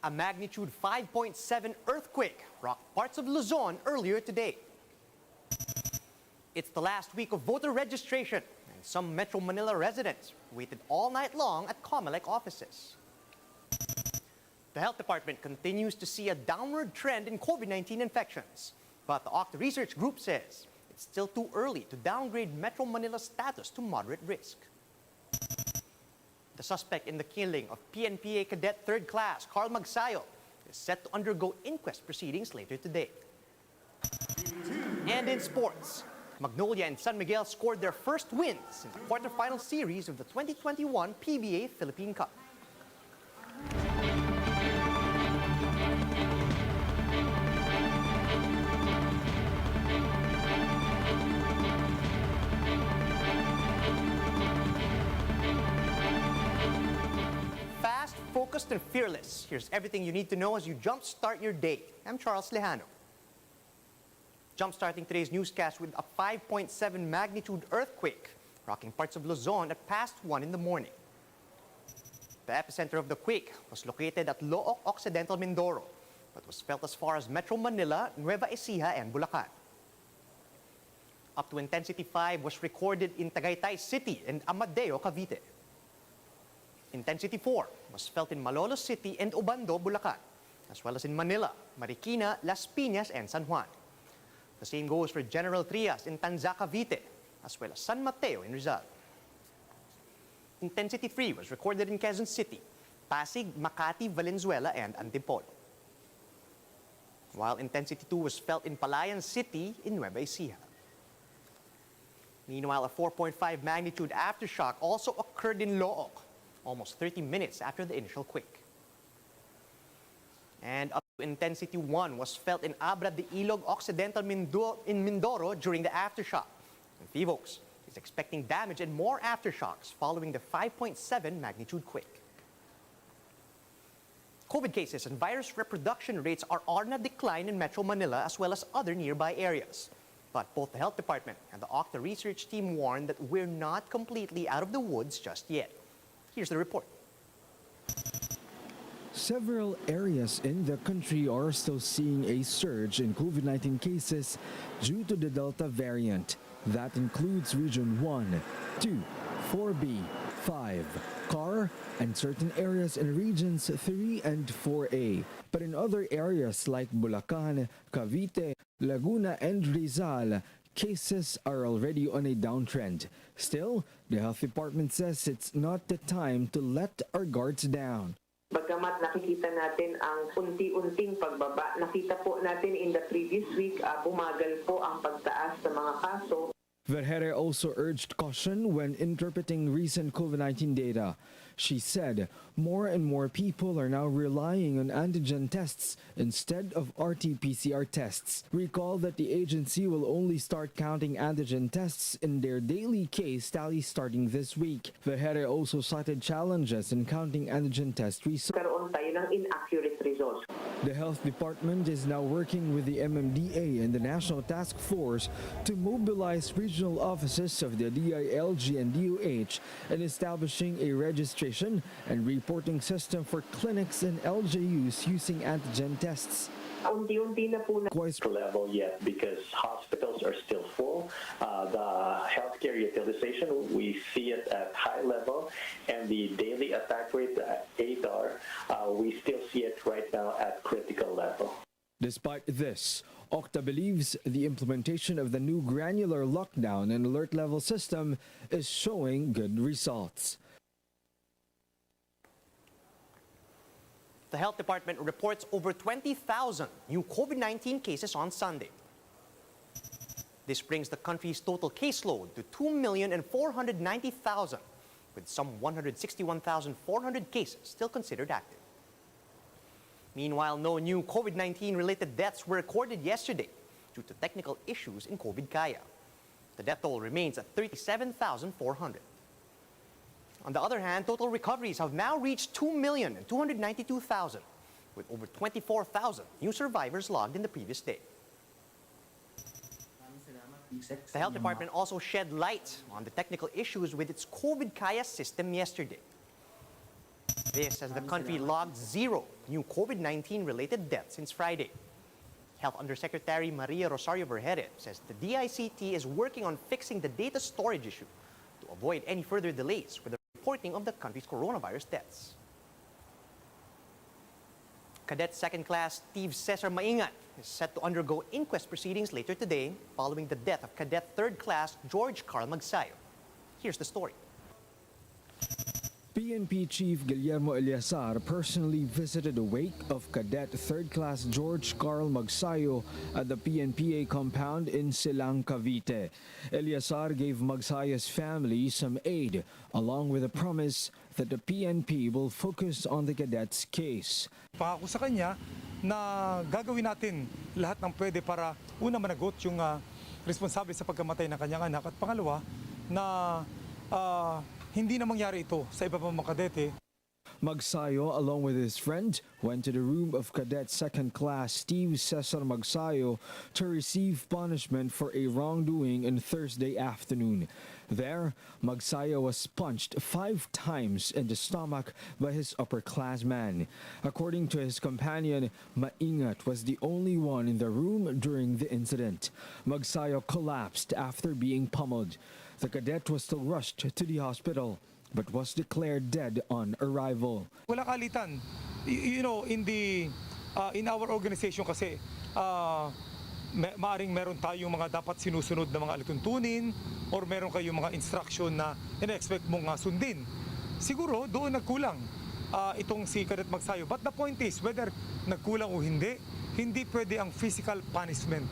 A magnitude 5.7 earthquake rocked parts of Luzon earlier today. It's the last week of voter registration, and some Metro Manila residents waited all night long at COMELEC offices. The health department continues to see a downward trend in COVID-19 infections, but the OCTA research group says it's still too early to downgrade Metro Manila's status to moderate risk. The suspect in the killing of PNPA Cadet 3rd Class Carl Magsayo is set to undergo inquest proceedings later today. And in sports, Magnolia and San Miguel scored their first wins in the quarterfinal series of the 2021 PBA Philippine Cup. Fast, focused, and fearless. Here's everything you need to know as you jumpstart your day. I'm Charles Lejano. Jumpstarting today's newscast with a 5.7 magnitude earthquake rocking parts of Luzon at past 1 in the morning. The epicenter of the quake was located at Looc, Occidental Mindoro, but was felt as far as Metro Manila, Nueva Ecija, and Bulacan. Up to intensity 5 was recorded in Tagaytay City and Amadeo, Cavite. Intensity 4 was felt in Malolos City and Obando, Bulacan, as well as in Manila, Marikina, Las Piñas, and San Juan. The same goes for General Trias in Tanza, Cavite, as well as San Mateo in Rizal. Intensity 3 was recorded in Quezon City, Pasig, Makati, Valenzuela, and Antipolo. While intensity 2 was felt in Palayan City in Nueva Ecija. Meanwhile, a 4.5 magnitude aftershock also occurred in Looc, almost 30 minutes after the initial quake. And up to intensity 1 was felt in Abra de Ilog, Occidental Mindoro during the aftershock. And Fivox is expecting damage and more aftershocks following the 5.7 magnitude quake. COVID cases and virus reproduction rates are on a decline in Metro Manila as well as other nearby areas. But both the health department and the OCTA research team warn that we're not completely out of the woods just yet. Here's the report. Several areas in the country are still seeing a surge in COVID-19 cases due to the Delta variant. That includes Region 1, 2, 4B, 5, CAR, and certain areas in Regions 3 and 4A. But in other areas like Bulacan, Cavite, Laguna, and Rizal, cases are already on a downtrend. Still, the health department says it's not the time to let our guards down. Bagamat nakikita natin ang unti-unting pagbaba, nakita po natin in the previous week, bumagal po ang pagtaas sa mga kaso. Vergere also urged caution when interpreting recent COVID-19 data. She said more and more people are now relying on antigen tests instead of RT-PCR tests. Recall that the agency will only start counting antigen tests in their daily case tally starting this week. Vergere also cited challenges in counting antigen test results. Karoon tayo ng inaccurate results. The health department is now working with the MMDA and the National Task Force to mobilize regional offices of the DILG and DOH and establishing a registration and reporting system for clinics and LGUs using antigen tests. Unti-unti na po na level yet because hospitals are still full. The healthcare utilization, we see it at high level, and the daily attack rate, ADAR, we still see it right now at critical level. Despite this, OCTA believes the implementation of the new granular lockdown and alert level system is showing good results. The health department reports over 20,000 new COVID-19 cases on Sunday. This brings the country's total caseload to 2,490,000, with some 161,400 cases still considered active. Meanwhile, no new COVID-19 related deaths were recorded yesterday due to technical issues in COVID Kaya. The death toll remains at 37,400. On the other hand, total recoveries have now reached 2,292,000, with over 24,000 new survivors logged in the previous day. The health department also shed light on the technical issues with its COVID Kaya system yesterday. This as the country logged 0 new COVID-19 related deaths since Friday. Health Undersecretary Maria Rosario Vergere says the DICT is working on fixing the data storage issue to avoid any further delays with the reporting of the country's coronavirus deaths. Cadet Second Class Steve Cesar Maingat is set to undergo inquest proceedings later today following the death of Cadet Third Class George Carl Magsayo. Here's the story. PNP Chief Guillermo Eleazar personally visited the wake of Cadet Third Class George Carl Magsayo at the PNPA compound in Silang, Cavite. Eleazar gave Magsayo's family some aid, along with a promise that the PNP will focus on the cadet's case. Pangako sa kanya na gagawin natin lahat ng pwede para una managot yung responsable sa pagkamatay ng kanyang anak at pangalawa na hindi na mangyari ito sa iba pang mga kadete. Magsayo, along with his friend, went to the room of Cadet Second Class Steve Cesar Magsayo to receive punishment for a wrongdoing on Thursday afternoon. There, Magsayo was punched 5 times in the stomach by his upperclassman. According to his companion, Maingat was the only one in the room during the incident. Magsayo collapsed after being pummeled. The cadet was still rushed to the hospital, but was declared dead on arrival. Wala kalitan. You know, in our organization kasi, maaring meron tayong mga dapat sinusunod na mga alituntunin or meron kayong mga instruction na ina-expect mong sundin. Siguro doon nagkulang itong si Cadet Magsayo. But the point is, whether nagkulang o hindi pwede ang physical punishment.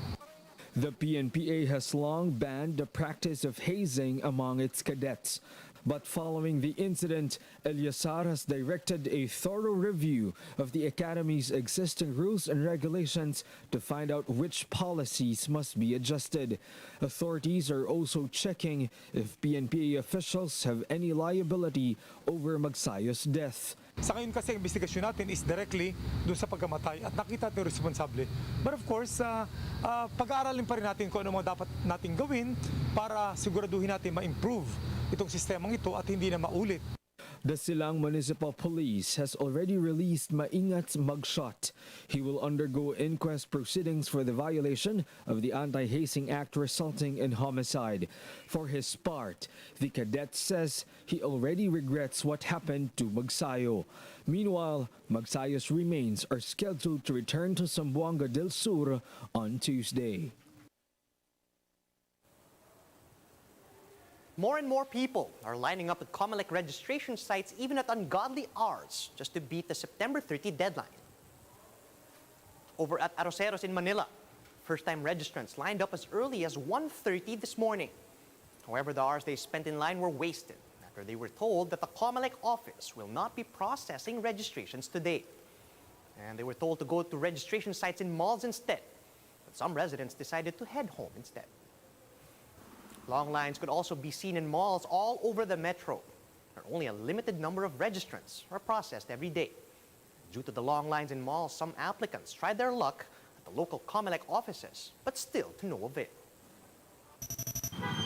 The PNPA has long banned the practice of hazing among its cadets. But following the incident, Eleazar has directed a thorough review of the Academy's existing rules and regulations to find out which policies must be adjusted. Authorities are also checking if PNPA officials have any liability over Magsayo's death. Sa ngayon kasi ang investigasyon natin is directly doon sa pagkamatay at nakita natin responsable. But of course, pag-aaralin pa rin natin kung ano mga dapat nating gawin para siguraduhin natin ma-improve itong sistemang ito at hindi na maulit. The Silang Municipal Police has already released Maingat's mugshot. He will undergo inquest proceedings for the violation of the Anti-Hazing Act resulting in homicide. For his part, the cadet says he already regrets what happened to Magsayo. Meanwhile, Magsayo's remains are scheduled to return to Zamboanga del Sur on Tuesday. More and more people are lining up at COMELEC registration sites even at ungodly hours just to beat the September 30 deadline. Over at Arroceros in Manila, first-time registrants lined up as early as 1:30 this morning. However, the hours they spent in line were wasted after they were told that the COMELEC office will not be processing registrations today. And they were told to go to registration sites in malls instead. But some residents decided to head home instead. Long lines could also be seen in malls all over the metro, where only a limited number of registrants are processed every day. Due to the long lines in malls, some applicants tried their luck at the local COMELEC offices, but still to no avail.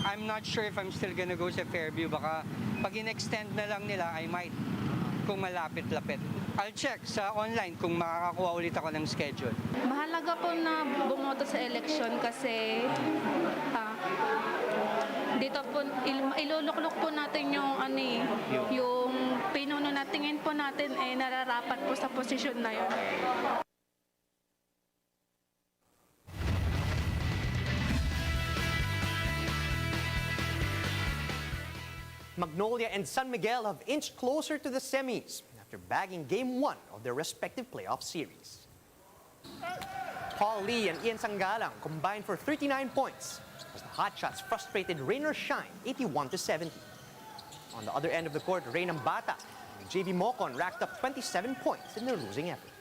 I'm not sure if I'm still gonna go sa Fairview. Baka pag in-extend na lang nila, I might, kung malapit-lapit. I'll check sa online kung makakakuha ulit ako ng schedule. Mahalaga po na bumoto sa eleksyon kasi dito po iluluklok po natin yung yung pinuno na tingin po natin nararapat po sa posisyon na yun. Magnolia and San Miguel have inched closer to the semis after bagging Game 1 of their respective playoff series. Paul Lee and Ian Sangalang combined for 39 points as the Hotshots frustrated Rain or Shine 81-70. On the other end of the court, Rain Ambata and JV Mocon racked up 27 points in their losing effort.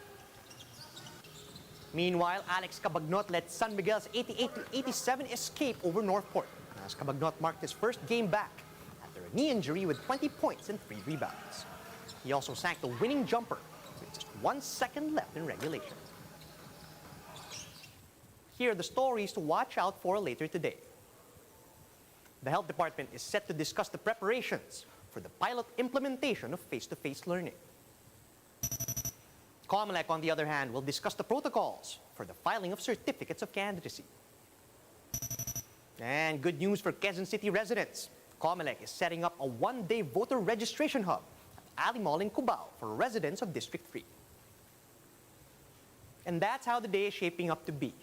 Meanwhile, Alex Cabagnot led San Miguel's 88-87 escape over Northport as Cabagnot marked his first game back after a knee injury with 20 points and 3 rebounds. He also sank the winning jumper with just 1 second left in regulation. Here are the stories to watch out for later today. The Health Department is set to discuss the preparations for the pilot implementation of face-to-face learning. COMELEC, on the other hand, will discuss the protocols for the filing of certificates of candidacy. And good news for Quezon City residents. COMELEC is setting up a one-day voter registration hub at Ali Mall in Cubao for residents of District 3. And that's how the day is shaping up to be.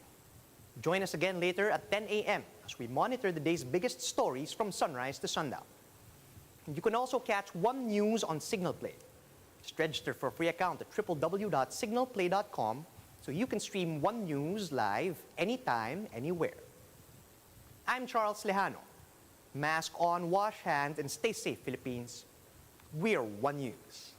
Join us again later at 10 a.m. as we monitor the day's biggest stories from sunrise to sundown. You can also catch One News on Signal Play. Just register for a free account at www.signalplay.com so you can stream One News live anytime, anywhere. I'm Charles Lejano. Mask on, wash hands, and stay safe, Philippines. We're One News.